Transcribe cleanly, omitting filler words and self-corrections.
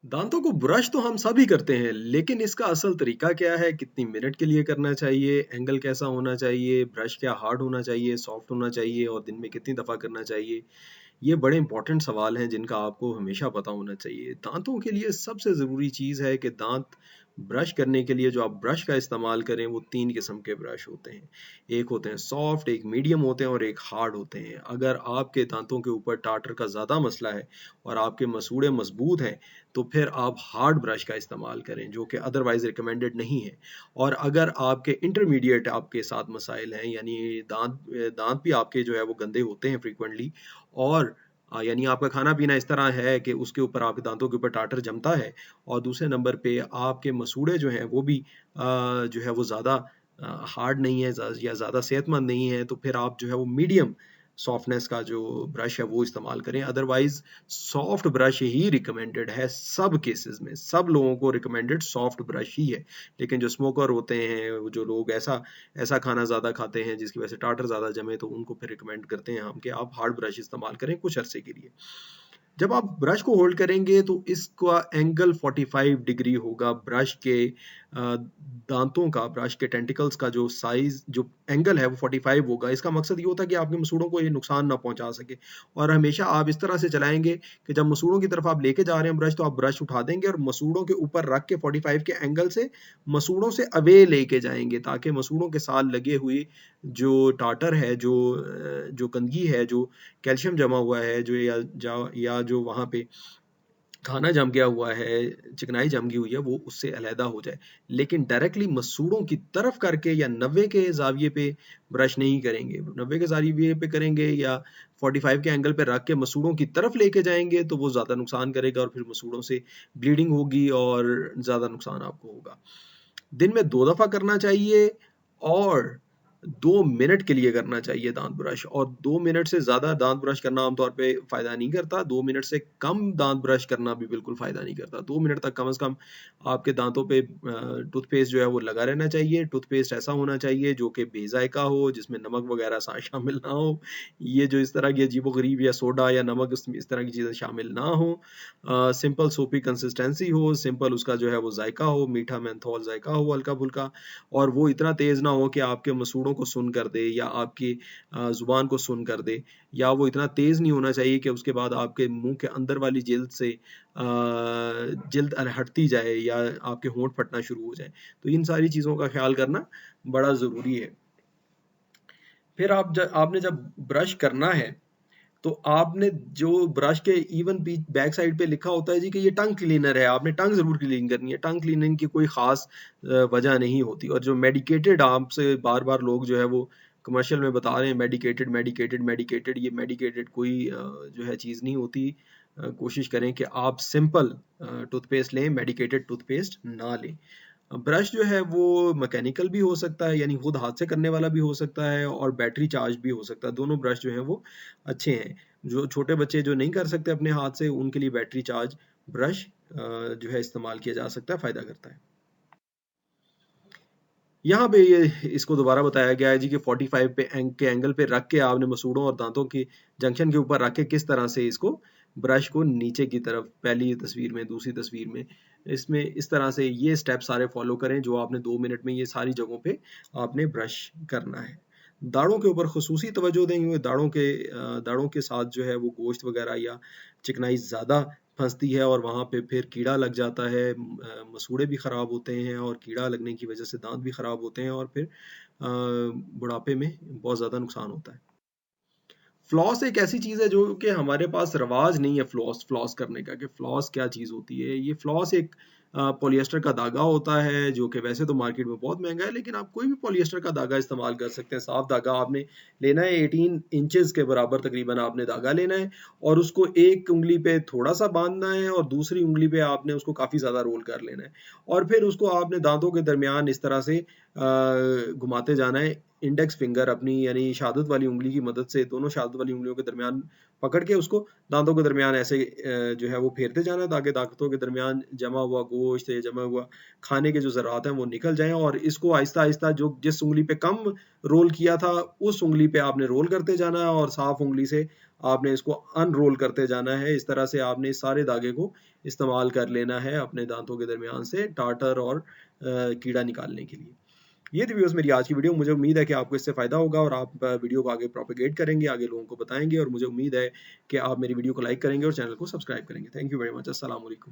दांतों को ब्रश तो हम सभी करते हैं, लेकिन इसका असल तरीका क्या है, कितनी मिनट के लिए करना चाहिए, एंगल कैसा होना चाहिए, ब्रश क्या हार्ड होना चाहिए, सॉफ्ट होना चाहिए और दिन में कितनी दफ़ा करना चाहिए, ये बड़े इंपॉर्टेंट सवाल हैं जिनका आपको हमेशा पता होना चाहिए। दांतों के लिए सबसे ज़रूरी चीज़ है कि दांत ब्रश करने के लिए जो आप ब्रश का इस्तेमाल करें वो 3 किस्म के ब्रश होते हैं। एक होते हैं सॉफ्ट, एक मीडियम होते हैं और एक हार्ड होते हैं। अगर आपके दांतों के ऊपर टाटर का ज़्यादा मसला है और आपके मसूड़े मज़बूत हैं, तो फिर आप हार्ड ब्रश का इस्तेमाल करें, जो कि अदरवाइज़ रिकमेंडेड नहीं है। और अगर आपके इंटरमीडिएट आपके साथ मसाइल हैं, यानी दांत भी आपके जो है वो गंदे होते हैं फ्रीक्वेंटली, और यानी आपका खाना-पीना इस तरह है कि उसके ऊपर आपके दाँतों के ऊपर टाटर जमता है, और दूसरे नंबर पे आपके मसूड़े जो हैं वो भी जो है वो ज़्यादा हार्ड नहीं है या ज़्यादा सेहतमंद नहीं है, तो फिर आप जो है वो मीडियम सॉफ्टनेस का जो ब्रश है वो इस्तेमाल करें। अदरवाइज़ सॉफ्ट ब्रश ही रिकमेंडेड है सब केसेज़ में। सब लोगों को रिकमेंडेड सॉफ्ट ब्रश ही है। लेकिन जो स्मोकर होते हैं, वो जो लोग ऐसा ऐसा खाना ज़्यादा खाते हैं जिसकी वजह से टाटर ज़्यादा जमे, तो उनको फिर रिकमेंड करते हैं हम कि आप हार्ड ब्रश इस्तेमाल करें कुछ अरसे के लिए। जब आप ब्रश को होल्ड करेंगे तो इसका एंगल 45 डिग्री होगा। ब्रश के दांतों का, ब्रश के टेंटिकल्स का जो साइज, जो एंगल है वो 45 होगा। इसका मकसद ये होता है कि आपके मसूड़ों को ये नुकसान ना पहुंचा सके, और हमेशा आप इस तरह से चलाएंगे कि जब मसूड़ों की तरफ आप लेके जा रहे हैं ब्रश, तो आप ब्रश उठा देंगे और मसूड़ों के ऊपर रख के 45 के एंगल से मसूड़ों से अवे लेके जाएंगे, ताकि मसूड़ों के साथ लगे हुए जो टाटर है, जो गंदगी है, जो कैल्शियम जमा हुआ है, या जो वहाँ पे खाना जम गया हुआ है, चिकनाई जम गई हुई है, वो उससे अलहदा हो जाए। लेकिन डायरेक्टली मसूड़ों की तरफ करके या 90 के ज़ाविये पे ब्रश नहीं करेंगे। 90 के ज़ाविये पे करेंगे या 45 के एंगल पे रख के मसूड़ों की तरफ लेके जाएँगे, तो वो ज़्यादा नुकसान करेगा और फिर मसूड़ों से ब्लीडिंग होगी और ज़्यादा नुकसान आपको होगा। दिन में 2 दफ़ा करना चाहिए, और 2 मिनट के लिए करना चाहिए दाँत ब्रश, और 2 मिनट से ज़्यादा दाँत ब्रश करना आमतौर पे फ़ायदा नहीं करता। 2 मिनट से कम दाँत ब्रश करना भी बिल्कुल फ़ायदा नहीं करता। 2 मिनट तक कम से कम आपके दाँतों पे टूथपेस्ट जो है वो लगा रहना चाहिए। टूथपेस्ट ऐसा होना चाहिए जो कि बेज़ायका हो, जिसमें नमक वगैरह शामिल ना हो। ये जो इस तरह की अजीबो-गरीब या सोडा या नमक इस तरह की चीज़ें शामिल ना हो। सिंपल सोपी कंसिस्टेंसी हो, सिंपल उसका जो है वो ज़ायका हो, मीठा मेंथोल ज़ायका हो हल्का-फुल्का, और वो इतना तेज़ ना हो कि आपके मसूड़ों को सुन्न कर दे या आपकी ज़ुबान को सुन्न कर दे, या वो इतना तेज़ नहीं होना चाहिए कि उसके बाद आपके मुँह के अंदर वाली जिल्द से जिल्द हटती जाए या आपके होंठ फटना शुरू हो जाए। तो इन सारी चीज़ों का ख़्याल करना बड़ा ज़रूरी है। फिर आपने जब ब्रश करना है, तो आपने जो ब्रश के इवन बैक साइड पे लिखा होता है जी कि ये टंग क्लीनर है, आपने टंग ज़रूर क्लीन करनी है। टंग क्लीनिंग की कोई ख़ास वजह नहीं होती, और जो मेडिकेटेड आपसे बार-बार लोग जो है वो कमर्शियल में बता रहे हैं मेडिकेटेड, मेडिकेटेड, मेडिकेटेड, ये मेडिकेटेड कोई जो है चीज़ नहीं होती। कोशिश करें कि आप सिंपल टूथपेस्ट लें, मेडिकेटेड टूथपेस्ट ना लें। ब्रश जो है वो मैकेनिकल भी हो सकता है, यानी खुद हाथ से करने वाला भी हो सकता है, और बैटरी चार्ज भी हो सकता है। दोनों ब्रश जो हैं वो अच्छे हैं। जो छोटे बच्चे जो नहीं कर सकते अपने हाथ से, उनके लिए बैटरी चार्ज ब्रश जो है इस्तेमाल किया जा सकता है, फ़ायदा करता है। यहाँ पे ये इसको दोबारा बताया गया है जी कि 45 के एंगल पे रख के आपने मसूड़ों और दांतों की जंक्शन के ऊपर रख के किस तरह से इसको ब्रश को नीचे की तरफ, पहली तस्वीर में, दूसरी तस्वीर में, इसमें इस तरह से ये स्टेप सारे फॉलो करें जो आपने 2 मिनट में ये सारी जगहों पे आपने ब्रश करना है। दाढ़ों के ऊपर खुसूसी तवज्जो दें, क्योंकि दाढ़ों के साथ जो है वो गोश्त वगैरह या चिकनाई ज़्यादा फँसती है और वहाँ पे फिर कीड़ा लग जाता है, मसूड़े भी ख़राब होते हैं, और कीड़ा लगने की वजह से दाँत भी ख़राब होते हैं, और फिर बुढ़ापे में बहुत ज़्यादा नुकसान होता है। फ्लॉस एक ऐसी चीज़ है जो कि हमारे पास रवाज नहीं है फ्लॉस फ्लॉस करने का, कि फ्लॉस क्या चीज़ होती है। ये फ्लॉस एक पॉलिएस्टर का धागा होता है जो कि वैसे तो मार्केट में बहुत महंगा है, लेकिन आप कोई भी पॉलिएस्टर का धागा इस्तेमाल कर सकते हैं। साफ धागा आपने लेना है, 18 इंचेस के बराबर तकरीबन आपने धागा लेना है, और उसको एक उंगली पे थोड़ा सा बांधना है और दूसरी उंगली पे आपने उसको काफ़ी ज़्यादा रोल कर लेना है, और फिर उसको आपने दांतों के दरमियान इस तरह से घुमाते जाना है। इंडेक्स फिंगर अपनी, यानी शहादत वाली उंगली की मदद से दोनों शहादत वाली उंगलियों के दरमियान पकड़ के उसको दांतों के दरमियान ऐसे जो है वो फेरते जाना है, ताकि दांतों के दरमियान जमा हुआ गोश्त या जमा हुआ खाने के जो ज़रात हैं वो निकल जाएँ और इसको आहिस्ता-आहिस्ता जो जिस उँगली पे कम रोल किया था, उस उँगली पे आपने रोल करते जाना है और साफ उँगली से आपने इसको अनरोल करते जाना है। इस तरह से आपने इस सारे धागे को इस्तेमाल कर लेना है अपने दाँतों के दरमियान से टार्टर और कीड़ा निकालने के लिए। ये थी व्यूअर्स मेरी आज की वीडियो। मुझे उम्मीद है कि आपको इससे फ़ायदा होगा और आप वीडियो को आगे प्रोपेगेट करेंगे, आगे लोगों को बताएँगे और मुझे उम्मीद है कि आप मेरी वीडियो को लाइक करेंगे और चैनल को सब्सक्राइब करेंगे। Thank you very much. अस्सलाम वालेकुम।